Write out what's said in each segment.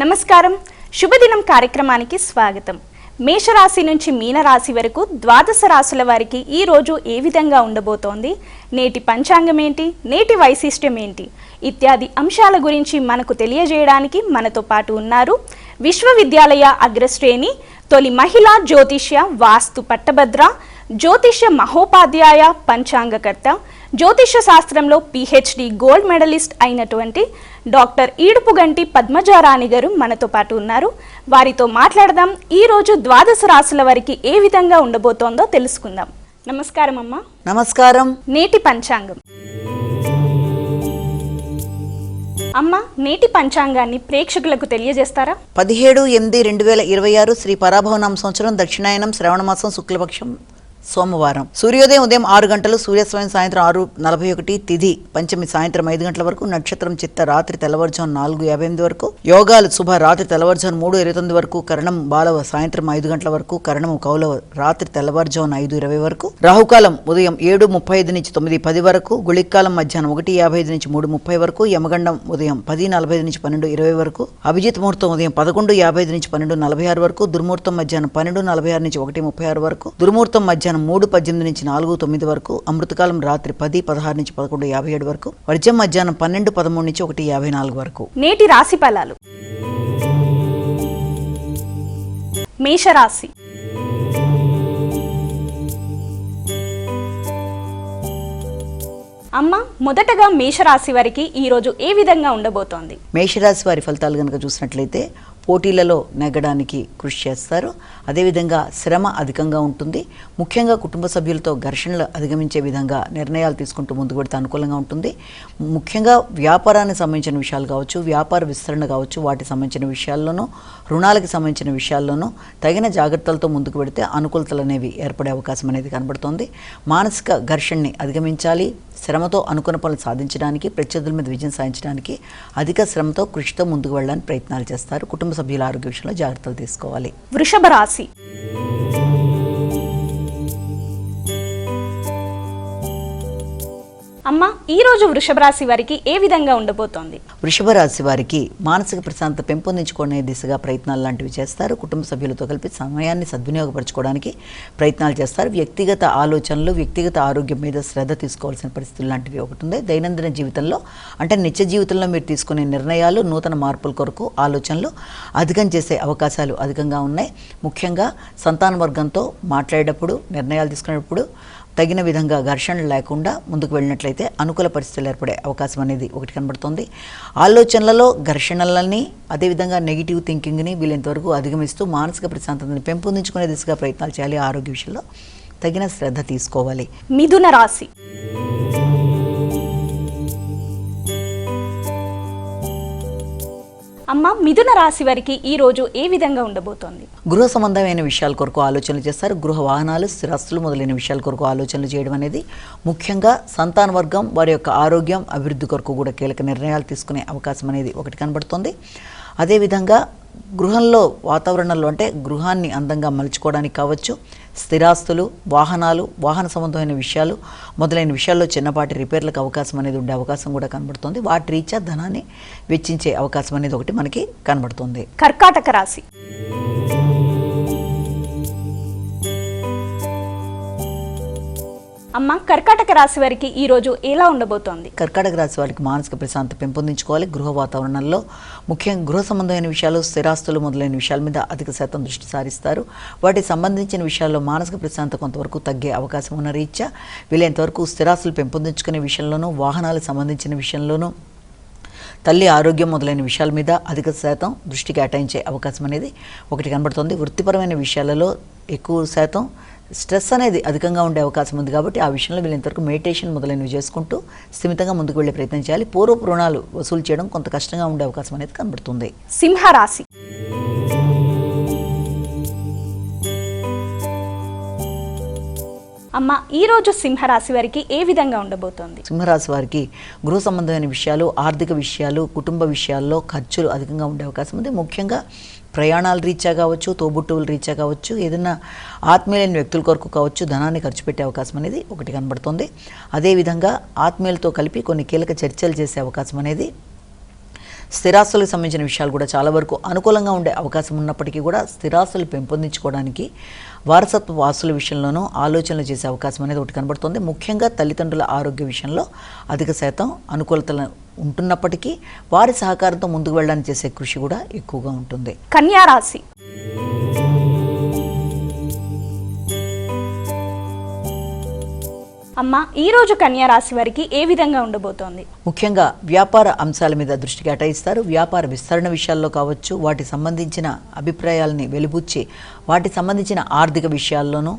నమస్కారం. శుభదినం కార్యక్రమానికి స్వాగతం. మేషరాశి నుంచి మీనరాశి వరకు ద్వాదశ రాశుల వారికి ఈ రోజు ఏ విధంగా ఉండబోతోంది, నేటి పంచాంగం ఏంటి, నేటి వైశిష్ట్యం ఏంటి ఇత్యాది అంశాల గురించి మనకు తెలియజేయడానికి మనతో పాటు ఉన్నారు విశ్వవిద్యాలయ అగ్రశ్రేణి తొలి మహిళా జ్యోతిష్య వాస్తు పట్టభద్ర, జ్యోతిష్య మహోపాధ్యాయ, పంచాంగకర్త, జ్యోతిష్య శాస్త్రంలో పిహెచ్డి గోల్డ్ మెడలిస్ట్ అయినటువంటి డాక్టర్ ఈడుపుగంటి పద్మజారాణి గారు మనతో పాటు ఉన్నారు. వారితో మాట్లాడదాం. ఈ రోజు ద్వాదశ రాశుల వారికి ఏ విధంగా ఉండబోతోందో తెలుసుకుందాం. నమస్కారం అమ్మా. నమస్కారం. నేటి పంచాంగం. అమ్మ, నేటి పంచాంగాన్ని ప్రేక్షకులకు తెలియజేస్తారా? 17/8/2026 శ్రీ పరాభవనామ సంవత్సరం, దక్షిణాయనం, శ్రవణమాసం, శుక్లపక్షం, సోమవారం. సూర్యోదయం ఉదయం 6 గంటలు, సూర్యాస్తమయం సాయంత్రం 6:41, తిథి పంచమి సాయంత్రం 5 గంటల వరకు, నక్షత్రం చిత్త రాత్రి తెల్లవారుజాము 4:58 వరకు, యోగాలు శుభ రాత్రి తెల్లవారుజాము 3:29 వరకు, కరణం బాలవ సాయంత్రం 5 గంటల వరకు, కరణం కౌలవ రాత్రి తెల్లవారుజాము 5:20 వరకు, రాహుకాలం ఉదయం 7:35 నుంచి 9:10 వరకు, గుళికాలం మధ్యాహ్నం 1:55 నుంచి 3:30 వరకు, యమగండం ఉదయం 10:45 నుంచి 12:20 వరకు, అభిజిత్ ముహూర్తం ఉదయం 11:55 నుంచి 12:46 వరకు, దుర్ముహూర్తం మధ్యాహ్నం 12:46 నుంచి 1:36 వరకు, దుర్ముహూర్తం మధ్యాహ్నం 3:18 నుంచి 4:09 వరకు, అమృతకాలం రాత్రి 10:16 నుంచి 11:57 వరకు, వర్జం మధ్యాహ్నం 12:13 నుంచి 1:54 వరకు. నేటి రాశి ఫలాలు. మేషరాశి. అమ్మ, మొదటగా మేషరాశి వారికి ఈ రోజు ఏ విధంగా ఉండబోతోంది? మేషరాశి వారి ఫలితాలు కనుక చూసినట్లయితే పోటీలలో నెగ్గడానికి కృషి చేస్తారు. అదేవిధంగా శ్రమ అధికంగా ఉంటుంది. ముఖ్యంగా కుటుంబ సభ్యులతో ఘర్షణలు అధిగమించే విధంగా నిర్ణయాలు తీసుకుంటూ ముందుకు పెడితే అనుకూలంగా ఉంటుంది. ముఖ్యంగా వ్యాపారానికి సంబంధించిన విషయాలు కావచ్చు, వ్యాపార విస్తరణ కావచ్చు, వాటికి సంబంధించిన విషయాల్లోనూ, రుణాలకు సంబంధించిన విషయాల్లోనూ తగిన జాగ్రత్తలతో ముందుకు పెడితే అనుకూలతలు అనేవి ఏర్పడే అవకాశం అనేది కనబడుతోంది. మానసిక ఘర్షణని అధిగమించాలి. శ్రమతో అనుకున్న పనులు సాధించడానికి, ప్రత్యర్థుల మీద విజయం సాధించడానికి అధిక శ్రమతో, కృషితో ముందుకు వెళ్ళడానికి ప్రయత్నాలు చేస్తారు. కుటుంబ సభ్యుల ఆరోగ్య విషయంలో జాగ్రత్తలు తీసుకోవాలి. వృషభ రాశి. అమ్మ, ఈ రోజు వృషభ రాశి వారికి ఏ విధంగా ఉండబోతోంది? వృషభ రాశి వారికి మానసిక ప్రశాంతత పెంపొందించుకునే దిశగా ప్రయత్నాలు లాంటివి చేస్తారు. కుటుంబ సభ్యులతో కలిపి సమయాన్ని సద్వినియోగపరచుకోవడానికి ప్రయత్నాలు చేస్తారు. వ్యక్తిగత ఆలోచనలు, వ్యక్తిగత ఆరోగ్యం మీద శ్రద్ధ తీసుకోవాల్సిన పరిస్థితులు లాంటివి ఒకటి ఉంది. దైనందిన జీవితంలో అంటే నిత్య జీవితంలో మీరు తీసుకునే నిర్ణయాలు, నూతన మార్పుల కొరకు ఆలోచనలు అధికం చేసే అవకాశాలు అధికంగా ఉన్నాయి. ముఖ్యంగా సంతాన వర్గంతో మాట్లాడేటప్పుడు, నిర్ణయాలు తీసుకునేటప్పుడు తగిన విధంగా ఘర్షణలు లేకుండా ముందుకు వెళ్ళినట్లయితే అనుకూల పరిస్థితులు ఏర్పడే అవకాశం అనేది ఒకటి కనబడుతుంది. ఆలోచనలలో ఘర్షణలని, అదేవిధంగా నెగిటివ్ థింకింగ్ని వీలైనంతవరకు అధిగమిస్తూ మానసిక ప్రశాంతతని పెంపొందించుకునే దిశగా ప్రయత్నాలు చేయాలి. ఆరోగ్య విషయంలో తగిన శ్రద్ధ తీసుకోవాలి. మిథున రాశి. అమ్మ, మిథున రాశి వారికి ఈ రోజు ఏ విధంగా ఉండబోతోంది? గృహ సంబంధమైన విషయాల కొరకు ఆలోచనలు చేస్తారు. గృహ వాహనాలు, స్థిరాస్తులు మొదలైన విషయాల కొరకు ఆలోచనలు చేయడం అనేది, ముఖ్యంగా సంతాన వర్గం వారి యొక్క ఆరోగ్యం, అభివృద్ధి కొరకు కూడా కీలక నిర్ణయాలు తీసుకునే అవకాశం అనేది ఒకటి కనబడుతుంది. అదేవిధంగా గృహంలో వాతావరణంలో అంటే గృహాన్ని అందంగా మలుచుకోవడానికి కావచ్చు, స్థిరాస్తులు, వాహనాలు, వాహన సంబంధమైన విషయాలు మొదలైన విషయాల్లో చిన్నపాటి రిపేర్లకు అవకాశం అనేది ఉండే అవకాశం కూడా కనబడుతుంది. వాటి రీత్యా ధనాన్ని వెచ్చించే అవకాశం అనేది ఒకటి మనకి కనబడుతుంది. కర్కాటక రాశి. అమ్మ, కర్కాటక రాశి వారికి ఈ రోజు ఎలా ఉండబోతోంది? కర్కాటక రాశి వారికి మానసిక ప్రశాంతత పెంపొందించుకోవాలి. గృహ వాతావరణంలో ముఖ్యంగా గృహ సంబంధమైన విషయాలు, స్థిరాస్తులు మొదలైన విషయాల మీద అధిక శాతం దృష్టి సారిస్తారు. వాటికి సంబంధించిన విషయాల్లో మానసిక ప్రశాంతత కొంతవరకు తగ్గే అవకాశం ఉన్న రీత్యా వీలైనంతవరకు స్థిరాస్తులు పెంపొందించుకునే విషయంలోనూ, వాహనాలకు సంబంధించిన విషయంలోనూ, తల్లి ఆరోగ్యం మొదలైన విషయాల మీద అధిక శాతం దృష్టి కేటాయించే అవకాశం అనేది ఒకటి కనబడుతుంది. వృత్తిపరమైన విషయాలలో ఎక్కువ శాతం స్ట్రెస్ అనేది అధికంగా ఉండే అవకాశం ఉంది. కాబట్టి ఆ విషయంలో వీళ్ళంతవరకు మెడిటేషన్ మొదలైనవి చేసుకుంటూ స్థిమితంగా ముందుకు వెళ్ళే ప్రయత్నం చేయాలి. పూర్వపు రుణాలు వసూలు చేయడం కొంత కష్టంగా ఉండే అవకాశం అనేది కనబడుతుంది. సింహరాశి. అమ్మ, ఈ రోజు సింహరాశి వారికి ఏ విధంగా ఉండబోతోంది? సింహరాశి వారికి గృహ సంబంధమైన విషయాలు, ఆర్థిక విషయాలు, కుటుంబ విషయాల్లో ఖర్చులు అధికంగా ఉండే అవకాశం ఉంది. ముఖ్యంగా ప్రయాణాల రీత్యా కావచ్చు, తోబుట్టువుల రీత్యా కావచ్చు, ఏదైనా ఆత్మీయులైన వ్యక్తుల కొరకు కావచ్చు ధనాన్ని ఖర్చు పెట్టే అవకాశం అనేది ఒకటి కనబడుతుంది. అదేవిధంగా ఆత్మీయులతో కలిపి కొన్ని కీలక చర్చలు చేసే అవకాశం అనేది స్థిరాస్తులకు సంబంధించిన విషయాలు కూడా చాలా వరకు అనుకూలంగా ఉండే అవకాశం ఉన్నప్పటికీ కూడా స్థిరాస్తులు పెంపొందించుకోవడానికి వారసత్వ ఆస్తుల విషయంలోనూ ఆలోచనలు చేసే అవకాశం అనేది ఒకటి కనబడుతుంది. ముఖ్యంగా తల్లిదండ్రుల ఆరోగ్య విషయంలో అధిక శాతం అనుకూలతలు ఉంటున్నప్పటికీ వారి సహకారంతో ముందుకు వెళ్ళడానికి చేసే కృషి కూడా ఎక్కువగా ఉంటుంది. కన్యా రాశి. అమ్మ, ఈ రోజు కన్యా రాశి వారికి ఏ విధంగా ఉండబోతోంది? ముఖ్యంగా వ్యాపార అంశాల మీద దృష్టి కేటాయిస్తారు. వ్యాపార విస్తరణ విషయాల్లో కావచ్చు, వాటి సంబంధించిన అభిప్రాయాలని వెలిబుచ్చి వాటి సంబంధించిన ఆర్థిక విషయాల్లోనూ,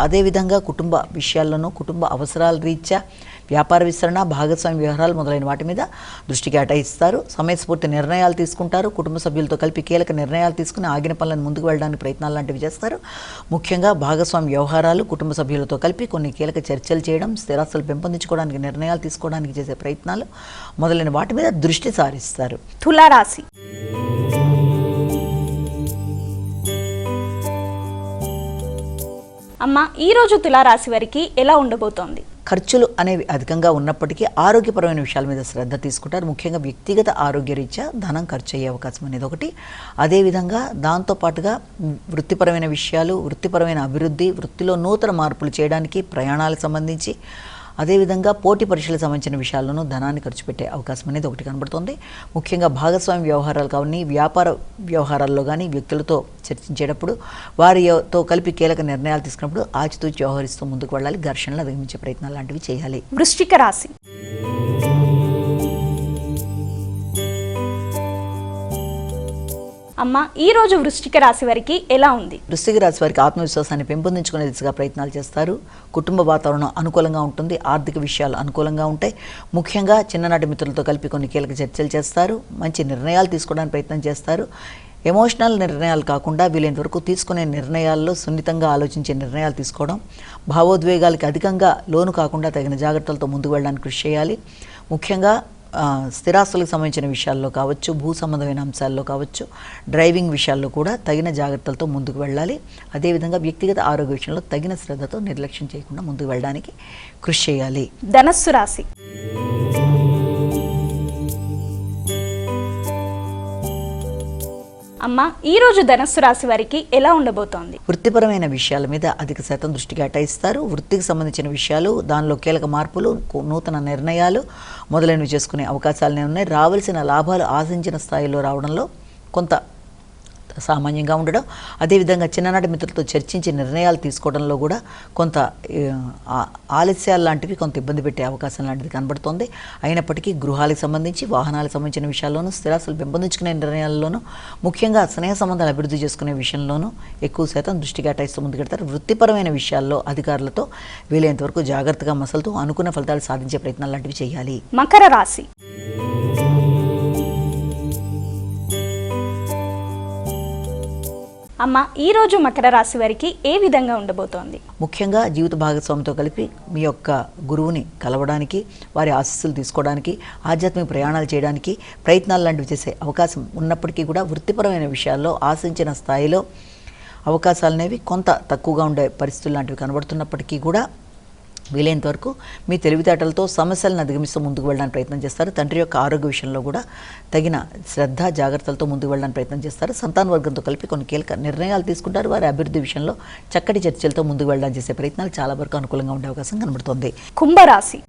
అదేవిధంగా కుటుంబ విషయాల్లోనూ, కుటుంబ అవసరాల రీత్యా వ్యాపార విస్తరణ, భాగస్వామ్య వ్యవహారాలు మొదలైన వాటి మీద దృష్టి కేటాయిస్తారు. సమయస్ఫూర్తి నిర్ణయాలు తీసుకుంటారు. కుటుంబ సభ్యులతో కలిపి కీలక నిర్ణయాలు తీసుకుని ఆగిన పనులను ముందుకు వెళ్ళడానికి ప్రయత్నాలు లాంటివి చేస్తారు. ముఖ్యంగా భాగస్వామ్య వ్యవహారాలు, కుటుంబ సభ్యులతో కలిపి కొన్ని కీలక చర్చలు చేయడం, స్థిరాస్తులు పెంపొందించుకోవడానికి నిర్ణయాలు తీసుకోవడానికి చేసే ప్రయత్నాలు మొదలైన వాటి మీద దృష్టి సారిస్తారు. తులారాశి. అమ్మ, ఈ రోజు తులారాశి వారికి ఎలా ఉండబోతోంది? ఖర్చులు అనేవి అధికంగా ఉన్నప్పటికీ ఆరోగ్యపరమైన విషయాల మీద శ్రద్ధ తీసుకుంటారు. ముఖ్యంగా వ్యక్తిగత ఆరోగ్య రీత్యా ధనం ఖర్చు అయ్యే అవకాశం అనేది ఒకటి. అదేవిధంగా దాంతోపాటుగా వృత్తిపరమైన విషయాలు, వృత్తిపరమైన అభివృద్ధి, వృత్తిలో నూతన మార్పులు చేయడానికి, ప్రయాణాలకు సంబంధించి, అదేవిధంగా పోటీ పరీక్షలకు సంబంధించిన విషయాల్లోనూ ధనాన్ని ఖర్చు పెట్టే అవకాశం అనేది ఒకటి కనబడుతుంది. ముఖ్యంగా భాగస్వామ్య వ్యవహారాలు కానీ, వ్యాపార వ్యవహారాల్లో కానీ వ్యక్తులతో చర్చించేటప్పుడు, వారితో కలిపి కీలక నిర్ణయాలు తీసుకున్నప్పుడు ఆచితూచి వ్యవహరిస్తూ ముందుకు వెళ్ళాలి. ఘర్షణలు అధిగమించే ప్రయత్నాలు లాంటివి చేయాలి. వృశ్చిక రాశి. అమ్మ, ఈ రోజు వృశ్చిక రాశి వారికి ఎలా ఉంది? వృశ్చిక రాశి వారికి ఆత్మవిశ్వాసాన్ని పెంపొందించుకునే దిశగా ప్రయత్నాలు చేస్తారు. కుటుంబ వాతావరణం అనుకూలంగా ఉంటుంది. ఆర్థిక విషయాలు అనుకూలంగా ఉంటాయి. ముఖ్యంగా చిన్ననాటి మిత్రులతో కలిపి కొన్ని కీలక చర్చలు చేస్తారు. మంచి నిర్ణయాలు తీసుకోవడానికి ప్రయత్నం చేస్తారు. ఎమోషనల్ నిర్ణయాలు కాకుండా వీలైనంత వరకు తీసుకునే నిర్ణయాల్లో సున్నితంగా ఆలోచించే నిర్ణయాలు తీసుకోవడం, భావోద్వేగాలకి అధికంగా లోను కాకుండా తగిన జాగ్రత్తలతో ముందుకు వెళ్ళడానికి కృషి చేయాలి. ముఖ్యంగా స్థిరాస్తులకు సంబంధించిన విషయాల్లో కావచ్చు, భూ సంబంధమైన అంశాల్లో కావచ్చు, డ్రైవింగ్ విషయాల్లో కూడా తగిన జాగ్రత్తలతో ముందుకు వెళ్ళాలి. అదేవిధంగా వ్యక్తిగత ఆరోగ్య విషయంలో తగిన శ్రద్ధతో నిర్లక్ష్యం చేయకుండా ముందుకు వెళ్ళడానికి కృషి చేయాలి. ధనస్సు రాశి. అమ్మ, ఈ రోజు ధనస్సు రాశి వారికి ఎలా ఉండబోతోంది? వృత్తిపరమైన విషయాల మీద అధిక శాతం దృష్టి కేటాయిస్తారు. వృత్తికి సంబంధించిన విషయాలు, దానిలో కీలక మార్పులు, నూతన నిర్ణయాలు మొదలైనవి చేసుకునే అవకాశాలనే ఉన్నాయి. రావాల్సిన లాభాలు ఆశించిన స్థాయిలో రావడంలో కొంత సామాన్యంగా ఉండడం, అదేవిధంగా చిన్ననాటి మిత్రులతో చర్చించి నిర్ణయాలు తీసుకోవడంలో కూడా కొంత ఆలస్యాలు లాంటివి కొంత ఇబ్బంది పెట్టే అవకాశం లాంటిది కనబడుతోంది. అయినప్పటికీ గృహాలకు సంబంధించి, వాహనాలకు సంబంధించిన విషయాల్లోనూ, స్థిరాస్తులు పెంపొందించుకునే నిర్ణయాల్లోనూ, ముఖ్యంగా స్నేహ సంబంధాలు అభివృద్ధి చేసుకునే విషయంలోనూ ఎక్కువ శాతం దృష్టి కేటాయిస్తూ ముందుకెడతారు. వృత్తిపరమైన విషయాల్లో అధికారులతో వీలైనంత వరకు జాగ్రత్తగా మసలుతూ అనుకున్న ఫలితాలు సాధించే ప్రయత్నాలు లాంటివి చేయాలి. మకర రాశి. అమ్మ, ఈ రోజు మకర రాశి వారికి ఏ విధంగా ఉండబోతోంది? ముఖ్యంగా జీవిత భాగస్వామితో కలిపి మీ యొక్క గురువుని కలవడానికి, వారి ఆశీస్సులు తీసుకోవడానికి, ఆధ్యాత్మిక ప్రయాణాలు చేయడానికి ప్రయత్నాలు లాంటివి చేసే అవకాశం ఉన్నప్పటికీ కూడా వృత్తిపరమైన విషయాల్లో ఆశించిన స్థాయిలో అవకాశాలు అనేవి కొంత తక్కువగా ఉండే పరిస్థితులు లాంటివి కనబడుతున్నప్పటికీ కూడా వీలైనంత వరకు మీ తెలివితేటలతో సమస్యలను అధిగమిస్తూ ముందుకు వెళ్ళడానికి ప్రయత్నం చేస్తారు. తండ్రి యొక్క ఆరోగ్య విషయంలో కూడా తగిన శ్రద్ధ, జాగ్రత్తలతో ముందుకు వెళ్ళడానికి ప్రయత్నం చేస్తారు. సంతాన వర్గంతో కలిపి కొన్ని కీలక నిర్ణయాలు తీసుకుంటారు. వారి అభివృద్ధి విషయంలో చక్కటి చర్చలతో ముందుకు వెళ్ళడానికి చేసే ప్రయత్నాలు చాలా వరకు అనుకూలంగా ఉండే అవకాశం కనబడుతుంది. కుంభరాశి.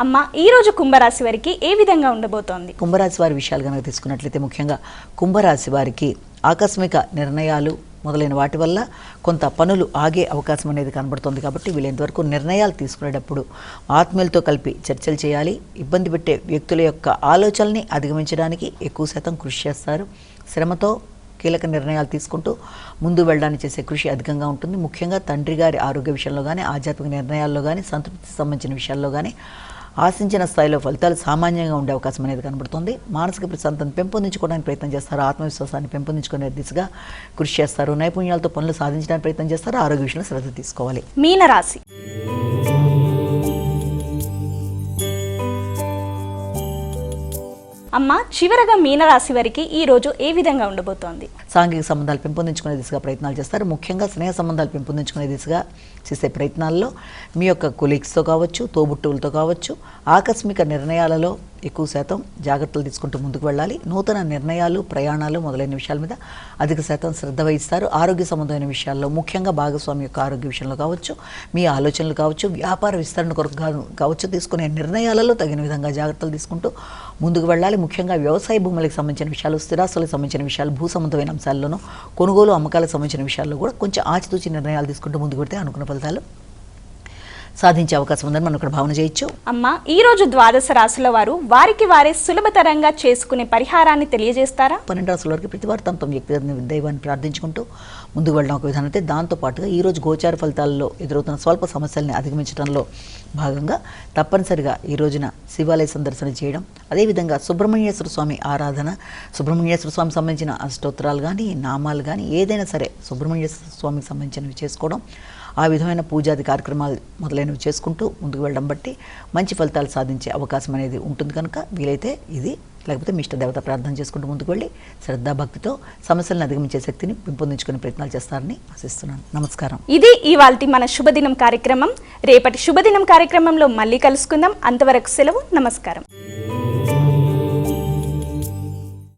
అమ్మ, ఈ రోజు కుంభరాశి వారికి ఏ విధంగా ఉండబోతోంది? కుంభరాశి వారి విషయాలు కనుక తీసుకున్నట్లయితే ముఖ్యంగా కుంభరాశి వారికి ఆకస్మిక నిర్ణయాలు మొదలైన వాటి వల్ల కొంత పనులు ఆగే అవకాశం అనేది కనబడుతుంది. కాబట్టి వీలైనంతవరకు నిర్ణయాలు తీసుకునేటప్పుడు ఆత్మీయులతో కలిపి చర్చలు చేయాలి. ఇబ్బంది పెట్టే వ్యక్తుల యొక్క ఆలోచనల్ని అధిగమించడానికి ఎక్కువ శాతం కృషి చేస్తారు. శ్రమతో కీలక నిర్ణయాలు తీసుకుంటూ ముందు వెళ్ళడానికి చేసే కృషి అధికంగా ఉంటుంది. ముఖ్యంగా తండ్రి గారి ఆరోగ్య విషయంలో కానీ, ఆధ్యాత్మిక నిర్ణయాల్లో కానీ, సంతృప్తికి సంబంధించిన విషయాల్లో కానీ ఆశించిన స్థాయిలో ఫలితాలు సామాన్యంగా ఉండే అవకాశం అనేది కనబడుతుంది. మానసిక ప్రశాంతతను పెంపొందించుకోవడానికి ప్రయత్నం చేస్తారు. ఆత్మవిశ్వాసాన్ని పెంపొందించుకునే దిశగా కృషి చేస్తారు. నైపుణ్యాలతో పనులు సాధించడానికి ప్రయత్నం చేస్తారు. ఆరోగ్య విషయంలో శ్రద్ధ తీసుకోవాలి. మీనరాశి. అమ్మ, చివరగా మీనరాశి వారికి ఈ రోజు ఏ విధంగా ఉండబోతోంది? సాంఘిక సంబంధాలు పెంపొందించుకునే దిశగా ప్రయత్నాలు చేస్తారు. ముఖ్యంగా స్నేహ సంబంధాలు పెంపొందించుకునే దిశగా చేసే ప్రయత్నాల్లో మీ యొక్క కొలీగ్స్తో కావచ్చు, తోబుట్టువులతో కావచ్చు, ఆకస్మిక నిర్ణయాలలో ఎక్కువ శాతం జాగ్రత్తలు తీసుకుంటూ ముందుకు వెళ్ళాలి. నూతన నిర్ణయాలు, ప్రయాణాలు మొదలైన విషయాల మీద అధిక శాతం శ్రద్ధ వహిస్తారు. ఆరోగ్య సంబంధమైన విషయాల్లో, ముఖ్యంగా భాగస్వామి యొక్క ఆరోగ్య విషయంలో కావచ్చు, మీ ఆలోచనలు కావచ్చు, వ్యాపార విస్తరణ కొరకు కావచ్చు, తీసుకునే నిర్ణయాలలో తగిన విధంగా జాగ్రత్తలు తీసుకుంటూ ముందుకు వెళ్ళాలి. ముఖ్యంగా వ్యవసాయ భూములకు సంబంధించిన విషయాలు, స్థిరాస్తులకు సంబంధించిన విషయాలు, భూ సంబంధమైన అంశాల్లోనూ, కొనుగోలు అమ్మకాలకు సంబంధించిన విషయాల్లో కూడా కొంచెం ఆచితూచి నిర్ణయాలు తీసుకుంటూ ముందుకు పెడితే అనుకున్న ఫలితాలు సాధించే అవకాశం ఉందని మనం ఇక్కడ భావన చేయొచ్చు. అమ్మ, ఈ రోజు ద్వాదశ రాశుల వారు వారికి వారే సులభతరంగా చేసుకునే పరిహారాన్ని తెలియజేస్తారా? 12 రాశుల వారికి ప్రతి వారు తమ వ్యక్తిగత దైవాన్ని ప్రార్థించుకుంటూ ముందుకు వెళ్ళడం ఒక విధానం అయితే, దాంతోపాటుగా ఈరోజు గోచార ఫలితాల్లో ఎదురవుతున్న స్వల్ప సమస్యల్ని అధిగమించడంలో భాగంగా తప్పనిసరిగా ఈ రోజున శివాలయ సందర్శన చేయడం, అదేవిధంగా సుబ్రహ్మణ్యేశ్వర స్వామి ఆరాధన, సుబ్రహ్మణ్యేశ్వర స్వామికి సంబంధించిన అష్టోత్తరాలు కానీ, నామాలు కానీ ఏదైనా సరే సుబ్రహ్మణ్యేశ్వర స్వామికి సంబంధించినవి చేసుకోవడం, ఆ విధమైన పూజాది కార్యక్రమాలు మొదలైనవి చేసుకుంటూ ముందుకు వెళ్ళడం బట్టి మంచి ఫలితాలు సాధించే అవకాశం అనేది ఉంటుంది. కనుక వీలైతే ఇది, లేకపోతే మీ ఇష్ట దేవత ప్రార్థన చేసుకుంటూ ముందుకు వెళ్ళి శ్రద్ధాభక్తితో సమస్యలను అధిగమించే శక్తిని పెంపొందించుకునే ప్రయత్నాలు చేస్తారని ఆశిస్తున్నాను. నమస్కారం. ఇది ఇవాల్టి మన శుభదినం కార్యక్రమం. రేపటి శుభదినం కార్యక్రమంలో మళ్ళీ కలుసుకుందాం. అంతవరకు సెలవు. నమస్కారం.